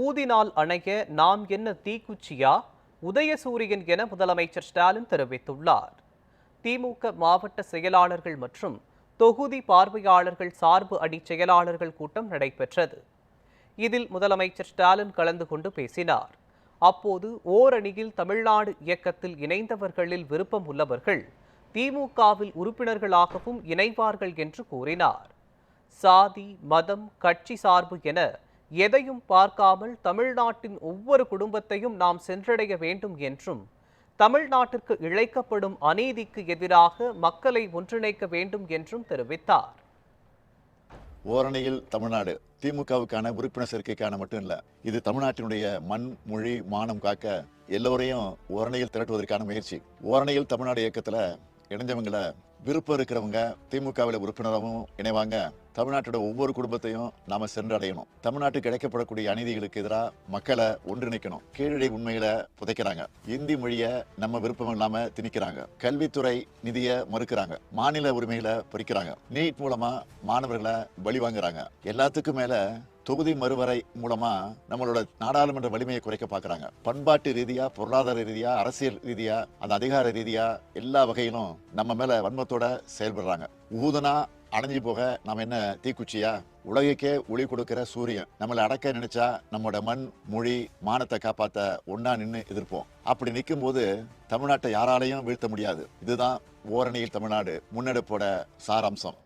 ஊதினால் அணைய நாம் என்ன தீக்குச்சியா? உதயசூரியன் என முதலமைச்சர் ஸ்டாலின் தெரிவித்துள்ளார். திமுக மாவட்ட செயலாளர்கள் மற்றும் தொகுதி பார்வையாளர்கள் சார்பு அணி செயலாளர்கள் கூட்டம் நடைபெற்றது. இதில் முதலமைச்சர் ஸ்டாலின் கலந்து கொண்டு பேசினார். அப்போது ஓரணியில் தமிழ்நாடு இயக்கத்தில் இணைந்தவர்களில் விருப்பம் உள்ளவர்கள் திமுகவில் உறுப்பினர்களாகவும் இணைவார்கள் என்று கூறினார். சாதி, மதம், கட்சி சார்பு என எதையும் பார்க்காமல் தமிழ்நாட்டின் ஒவ்வொரு குடும்பத்தையும் நாம் சென்றடைய வேண்டும் என்றும், தமிழ்நாட்டிற்கு இழைக்கப்படும் அநீதிக்கு எதிராக மக்களை ஒன்றிணைக்க வேண்டும் என்றும் தெரிவித்தார். ஓரணியில் தமிழ்நாடு திமுகவுக்கான உறுப்பினர் சேர்க்கைக்கான மட்டும் இல்ல, இது தமிழ்நாட்டினுடைய மண், மொழி, மானம் காக்க எல்லோரையும் ஓரணியில் திரட்டுவதற்கான முயற்சி. ஓரணியில் தமிழ்நாடு இயக்கத்துல இணைஞ்சவங்களை விருப்பம் இருக்கிறவங்க திமுகவில் உறுப்பினராகவும் இணைவாங்க. தமிழ்நாட்டோட ஒவ்வொரு குடும்பத்தையும் நாம சென்றடையணும். தமிழ்நாட்டுக்கு கிடைக்கப்படக்கூடிய அநீதிகளுக்கு எதிராக மக்களை ஒன்றிணைக்கணும். கீழடி உண்மையில புதைக்கிறாங்க. இந்தி மொழியை நம்ம விருப்பம் இல்லாம திணிக்கிறாங்க. கல்வித்துறை நிதியை மறுக்கிறாங்க. மாநில உரிமைகளை பறிக்கிறாங்க. நீட் மூலமா மாணவர்களை பலி வாங்குறாங்க. எல்லாத்துக்கும் மேல தொகுதி மறுவரை மூலமா நம்மளோட நாடாளுமன்ற வலிமையை குறைக்க பாக்குறாங்க. பண்பாட்டு ரீதியா, பொருளாதார ரீதியா, அரசியல் ரீதியா, அந்த அதிகார ரீதியா எல்லா வகையிலும் நம்ம மேல வன்மத்தோட செயல்படுறாங்க. ஊதனா அணைஞ்சு போக நாம என்ன தீக்குச்சியா? உலகுக்கே ஒளி கொடுக்கிற சூரியன் நம்மளை அடக்க நினைச்சா நம்மளோட மண், மொழி, மானத்தை காப்பாத்த ஒன்னா நின்று எதிர்ப்போம். அப்படி நிற்கும் போது தமிழ்நாட்டை யாராலையும் வீழ்த்த முடியாது. இதுதான் ஓரணியில் தமிழ்நாடு முன்னெடுப்போட சாராம்சம்.